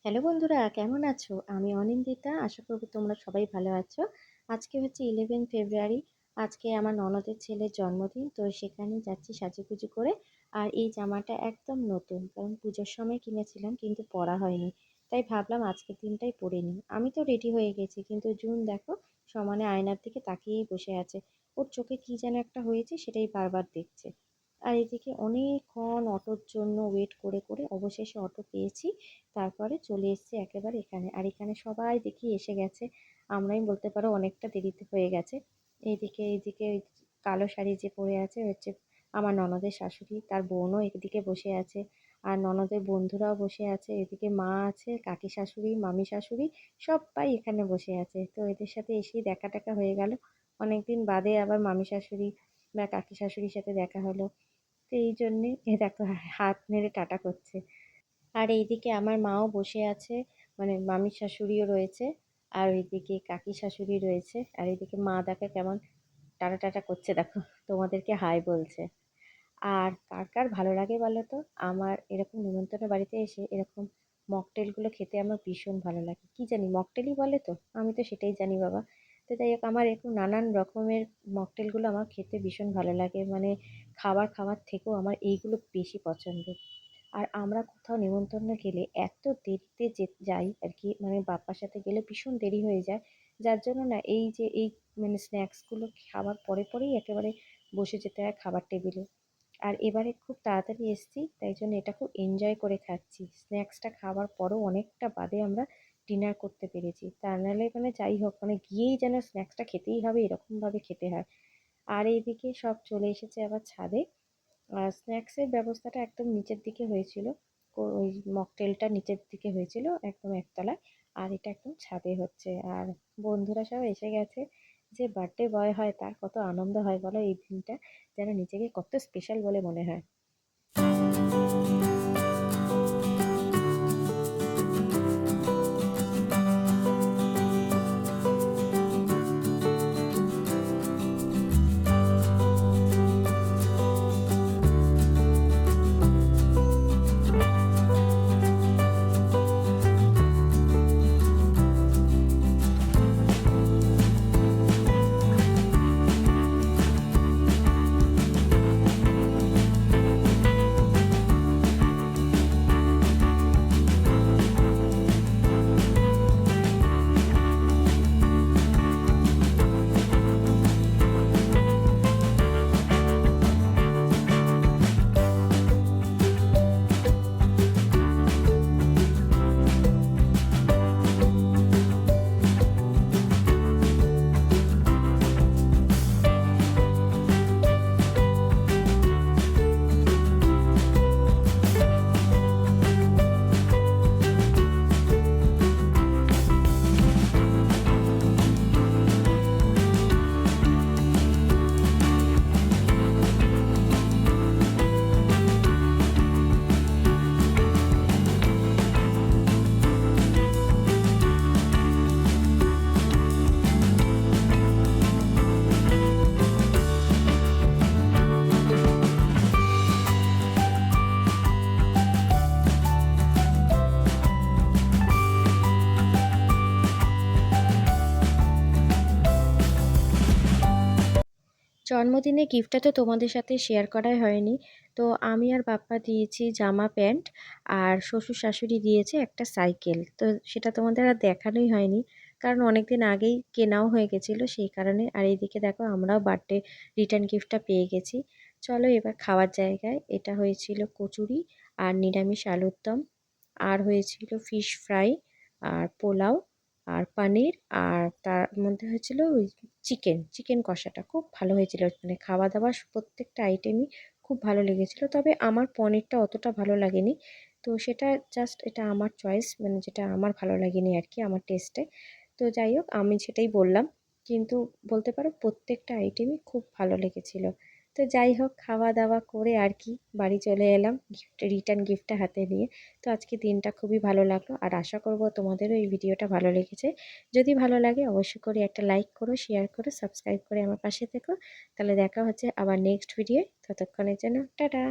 Hello বন্ধুরা, কেমন আছো? আমি অনিন্দিতা। আশা করব তোমরা সবাই ভালো আছো। আজকে হচ্ছে 11 ফেব্রুয়ারি। আজকে আমার ননদের ছেলের জন্মদিন, তো সেখানে যাচ্ছি সাজুগুজু করে। আর এই জামাটা একদম নতুন, কারণ পুজোর সময় কিনেছিলাম কিন্তু পরা হয়নি। তাই ভাবলাম আজকের দিনটাই পরে নিই। আমি তো রেডি হয়ে গেছি, কিন্তু জুন দেখো সমানে আয়নার দিকে তাকিয়েই বসে আছে। ওর চোখে কি যেন একটা হয়েছে, সেটাই বারবার দেখছে। আর এদিকে অনেকক্ষণ অটোর জন্য ওয়েট করে করে অবশেষে অটো পেয়েছি। তারপরে চলে এসেছি একেবারে এখানে। আর এখানে সবাই দেখি এসে গেছে। আমরাই বলতে পারো অনেকটা দেরিতে হয়ে গেছে। এইদিকে ওই কালো শাড়ি যে পরে আছে হচ্ছে আমার ননদের শাশুড়ি, তার বোনও এদিকে বসে আছে। আর ননদের বন্ধুরাও বসে আছে, এদিকে মা আছে, কাকি শাশুড়ি, মামি শাশুড়ি, সবাই এখানে বসে আছে। তো এদের সাথে এসেই দেখা টাকা হয়ে গেল। অনেকদিন বাদে আবার মামি শাশুড়ি বা কাকি শাশুড়ির সাথে দেখা হলো। তো এই জন্যে এ দেখো হাত নেড়ে টাটা করছে। আর এইদিকে আমার মাও বসে আছে, মানে মামির শাশুড়িও রয়েছে। আর ওইদিকে কাকি শাশুড়ি রয়েছে। আর এইদিকে মা দেখো কেমন টাটা টাটা করছে, দেখো তোমাদেরকে হাই বলছে। আর কার কার ভালো লাগে বলো তো? আমার এরকম নিমন্ত্রণ বাড়িতে এসে এরকম মকটেলগুলো খেতে আমার ভীষণ ভালো লাগে। কি জানি মকটেলই বলে তো, আমি তো সেটাই জানি বাবা। তো যাই হোক, আমার এরকম নানান রকমের মকটেলগুলো আমার খেতে ভীষণ ভালো লাগে। মানে খাবার খাওয়ার থেকেও আমার এইগুলো বেশি পছন্দ। আর আমরা কোথাও নেমন্তন্ন গেলে এত দেরিতে যাই আর কি, মানে বাপ্পার সাথে গেলে ভীষণ দেরি হয়ে যায়। যার জন্য না এই যে এই মানে স্ন্যাক্সগুলো খাওয়ার পরে পরেই একেবারে বসে যেতে হয় খাবার টেবিলে। আর এবারে খুব তাড়াতাড়ি এসেছি, তাই জন্য এটা খুব এনজয় করে খাচ্ছি। স্ন্যাক্সটা খাওয়ার পরও অনেকটা বাদে আমরা ডিনার করতে পেরেছি। তা নাহলে মানে যাই হোক, মানে গিয়েই যেন স্ন্যাক্সটা খেতেই হবে এরকমভাবে খেতে হয়। আর এইদিকে সব চলে এসেছে আবার ছাদে। আর স্ন্যাক্সের ব্যবস্থাটা একদম নিচের দিকে হয়েছিল। ওই মকটেলটা নিচের দিকে হয়েছিল একদম একতলায়। আর এটা একদম ছাদে হচ্ছে। আর বন্ধুরা সব এসে গেছে। যে বার্থডে বয় হয় তার কত আনন্দ হয় বলো এই দিনটা, যেন নিজেকে কত স্পেশাল বলে মনে হয়। জন্মদিনে গিফটটা তো তোমাদের সাথে শেয়ার করাই হয়নি। তো আমি আর বাপ্পা দিয়েছি জামা প্যান্ট, আর শ্বশুর শাশুড়ি দিয়েছে একটা সাইকেল। তো সেটা তোমাদের আর দেখানোই হয়নি, কারণ অনেক দিন আগেই কেনাও হয়ে গেছিলো সেই কারণে। আর এইদিকে দেখো আমরাও বার্থডে রিটার্ন গিফটটা পেয়ে গেছি। চলো এবার খাওয়ার জায়গায়। এটা হয়েছিল কচুরি আর নিরামিষ আলুর দম, আর হয়েছিল ফিশ ফ্রাই, আর পোলাও, আর পনির, আর তার মধ্যে হয়েছিল ওই চিকেন চিকেন কষাটা খুব ভালো হয়েছিল। মানে খাওয়া দাওয়া প্রত্যেকটা আইটেমই খুব ভালো লেগেছিল, তবে আমার পনিরটা অতটা ভালো লাগেনি। তো সেটা জাস্ট এটা আমার চয়েস, মানে যেটা আমার ভালো লাগেনি আর কি আমার টেস্টে। তো যাই হোক, আমি সেটাই বললাম। কিন্তু বলতে পারো প্রত্যেকটা আইটেমই খুব ভালো লেগেছিল। তো যাই হোক, খাওয়া দাওয়া করে আর কি বাড়ি চলে এলাম গিফট রিটার্ন গিফটটা হাতে নিয়ে। তো আজকে দিনটা খুবই ভালো লাগলো, আর আশা করব তোমাদেরও এই ভিডিওটা ভালো লেগেছে। যদি ভালো লাগে অবশ্যই করে একটা লাইক করো, শেয়ার করো, সাবস্ক্রাইব করে আমার পাশে থেকো। তাহলে দেখা হচ্ছে আবার নেক্সট ভিডিও। ততক্ষণের জন্য টাটা।